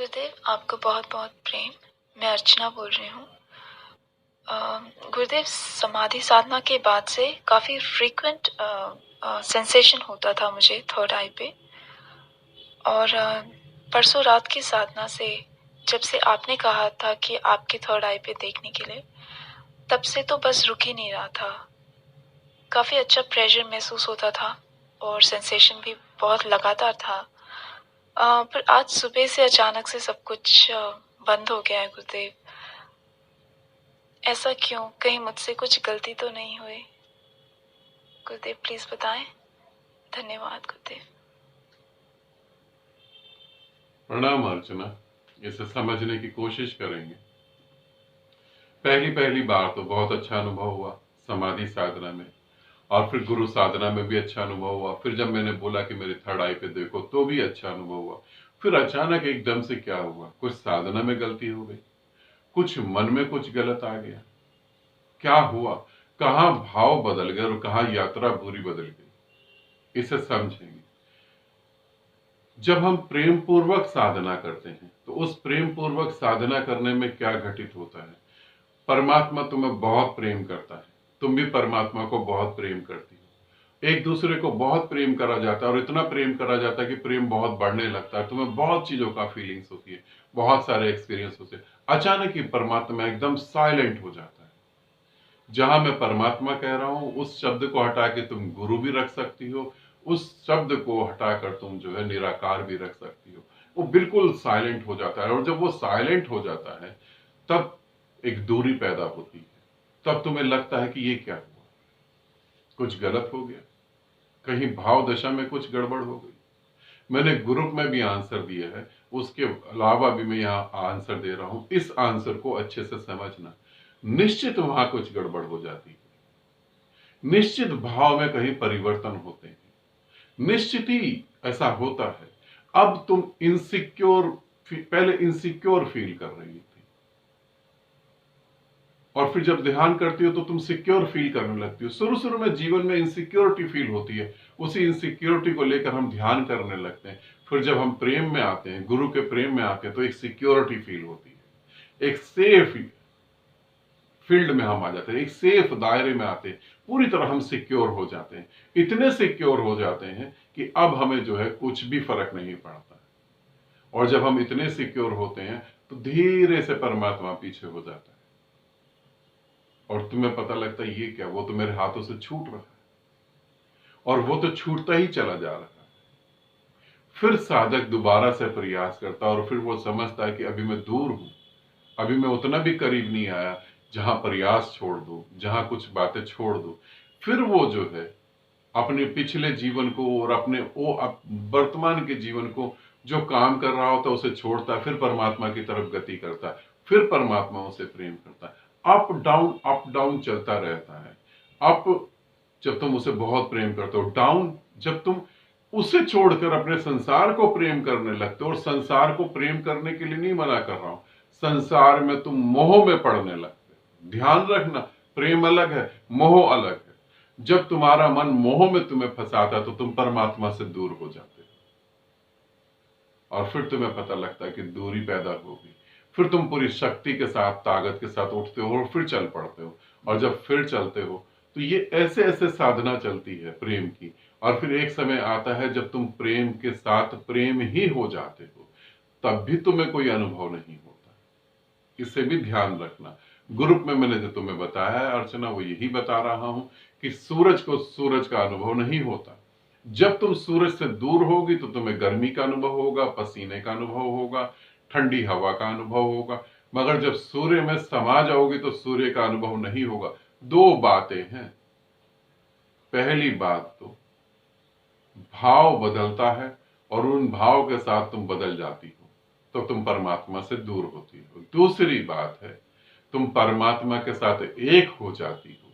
गुरुदेव, आपको बहुत बहुत प्रेम। मैं अर्चना बोल रही हूँ। गुरुदेव, समाधि साधना के बाद से काफ़ी फ्रीक्वेंट सेंसेशन होता था मुझे थर्ड आई पे। और परसों रात की साधना से, जब से आपने कहा था कि आपके थर्ड आई पे देखने के लिए, तब से तो बस रुक ही नहीं रहा था। काफ़ी अच्छा प्रेशर महसूस होता था और सेंसेशन भी बहुत लगातार था। पर आज सुबह से अचानक से सब कुछ बंद हो गया है गुरुदेव। ऐसा क्यों? कहीं मुझसे कुछ गलती तो नहीं हुई? गुरुदेव प्लीज बताएं। धन्यवाद गुरुदेव। प्रणाम अर्चना, इसे समझने की कोशिश करेंगे। पहली पहली बार तो बहुत अच्छा अनुभव हुआ समाधि साधना में, और फिर गुरु साधना में भी अच्छा अनुभव हुआ। फिर जब मैंने बोला कि मेरे थर्ड आई पे देखो तो भी अच्छा अनुभव हुआ। फिर अचानक एकदम से क्या हुआ, कुछ साधना में गलती हो गई, कुछ मन में कुछ गलत आ गया। क्या हुआ, कहाँ भाव बदल गए और कहाँ यात्रा पूरी बदल गई, इसे समझेंगे। जब हम प्रेम पूर्वक साधना करते हैं तो उस प्रेम पूर्वक साधना करने में क्या घटित होता है। परमात्मा तुम्हें बहुत प्रेम करता है, तुम भी परमात्मा को बहुत प्रेम करती हो। एक दूसरे को बहुत प्रेम करा जाता है, और इतना प्रेम करा जाता है कि प्रेम बहुत बढ़ने लगता है। तुम्हें बहुत चीजों का फीलिंग्स होती है, बहुत सारे एक्सपीरियंस होते हैं। अचानक ही परमात्मा एकदम साइलेंट हो जाता है। जहां मैं परमात्मा कह रहा हूं, उस शब्द को हटा के तुम गुरु भी रख सकती हो, उस शब्द को हटाकर तुम जो है निराकार भी रख सकती हो। वो बिल्कुल साइलेंट हो जाता है, और जब वो साइलेंट हो जाता है तब एक दूरी पैदा होती है। तब तुम्हें लगता है कि ये क्या हुआ, कुछ गलत हो गया, कहीं भाव दशा में कुछ गड़बड़ हो गई। मैंने ग्रुप में भी आंसर दिया है, उसके अलावा भी मैं यहाँ आंसर दे रहा हूं। इस आंसर को अच्छे से समझना। निश्चित वहां कुछ गड़बड़ हो जाती है, निश्चित भाव में कहीं परिवर्तन होते हैं, निश्चित ही ऐसा होता है। अब तुम इनसिक्योर, पहले इनसिक्योर फील कर रही थी, और फिर जब ध्यान करती हो तो तुम सिक्योर फील करने लगती हो। शुरू शुरू में जीवन में इनसिक्योरिटी फील होती है, उसी इनसिक्योरिटी को लेकर हम ध्यान करने लगते हैं। फिर जब हम प्रेम में आते हैं, गुरु के प्रेम में आते हैं, तो एक सिक्योरिटी फील होती है, एक सेफ फील्ड में हम आ जाते हैं, एक सेफ दायरे में आते हैं। पूरी तरह हम सिक्योर हो जाते हैं, इतने सिक्योर हो जाते हैं कि अब हमें जो है कुछ भी फर्क नहीं पड़ता। और जब हम इतने सिक्योर होते हैं तो धीरे से परमात्मा पीछे हो जाता है, और तुम्हें पता लगता है ये क्या, वो तो मेरे हाथों से छूट रहा है, और वो तो छूटता ही चला जा रहा है। फिर साधक दोबारा से प्रयास करता है, और फिर वो समझता है कि अभी मैं दूर हूं, अभी मैं उतना भी करीब नहीं आया जहां प्रयास छोड़ दो, जहां कुछ बातें छोड़ दो। फिर वो जो है अपने पिछले जीवन को और अपने वो वर्तमान के जीवन को, जो काम कर रहा होता है उसे छोड़ता है, फिर परमात्मा की तरफ गति करता है, फिर परमात्मा उसे प्रेम करता है। अप डाउन चलता रहता है। अप जब तुम उसे बहुत प्रेम करते हो, डाउन जब तुम उसे छोड़कर अपने संसार को प्रेम करने लगते हो। और संसार को प्रेम करने के लिए नहीं मना कर रहा हूं, संसार में तुम मोह में पड़ने लगते हो। ध्यान रखना, प्रेम अलग है, मोह अलग है। जब तुम्हारा मन मोह में तुम्हें फंसाता है तो तुम परमात्मा से दूर हो जाते हो, और फिर तुम्हें पता लगता है कि दूरी पैदा होगी। फिर तुम पूरी शक्ति के साथ, ताकत के साथ उठते हो और फिर चल पड़ते हो। और जब फिर चलते हो तो ये ऐसे ऐसे साधना चलती है प्रेम की। और फिर एक समय आता है जब तुम प्रेम के साथ प्रेम ही हो जाते हो, तब भी तुम्हें कोई अनुभव नहीं होता। इसे भी ध्यान रखना। ग्रुप में मैंने जो तुम्हें बताया है अर्चना, वो यही बता रहा हूं कि सूरज को सूरज का अनुभव नहीं होता। जब तुम सूरज से दूर होगी तो तुम्हें गर्मी का अनुभव होगा, पसीने का अनुभव होगा, ठंडी हवा का अनुभव होगा। मगर जब सूर्य में समा जाओगी तो सूर्य का अनुभव नहीं होगा। दो बातें हैं। पहली बात तो भाव बदलता है, और उन भाव के साथ तुम बदल जाती हो, तो तुम परमात्मा से दूर होती हो। दूसरी बात है, तुम परमात्मा के साथ एक हो जाती हो,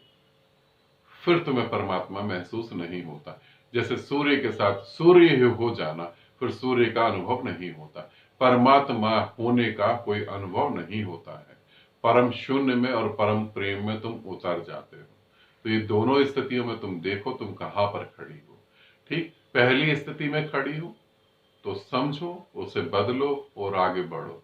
फिर तुम्हें परमात्मा महसूस नहीं होता। जैसे सूर्य के साथ सूर्य ही हो जाना, फिर सूर्य का अनुभव नहीं होता। परमात्मा होने का कोई अनुभव नहीं होता है। परम शून्य में और परम प्रेम में तुम उतर जाते हो। तो ये दोनों स्थितियों में तुम देखो तुम कहां पर खड़ी हो। ठीक, पहली स्थिति में खड़ी हो तो समझो, उसे बदलो और आगे बढ़ो।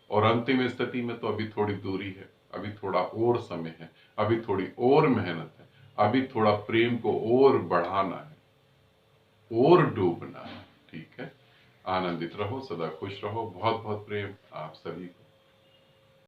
और अंतिम स्थिति में तो अभी थोड़ी दूरी है, अभी थोड़ा और समय है, अभी थोड़ी और मेहनत है, अभी थोड़ा प्रेम को और बढ़ाना है और डूबना है। ठीक है, आनंदित रहो, सदा खुश रहो। बहुत बहुत प्रेम आप सभी को।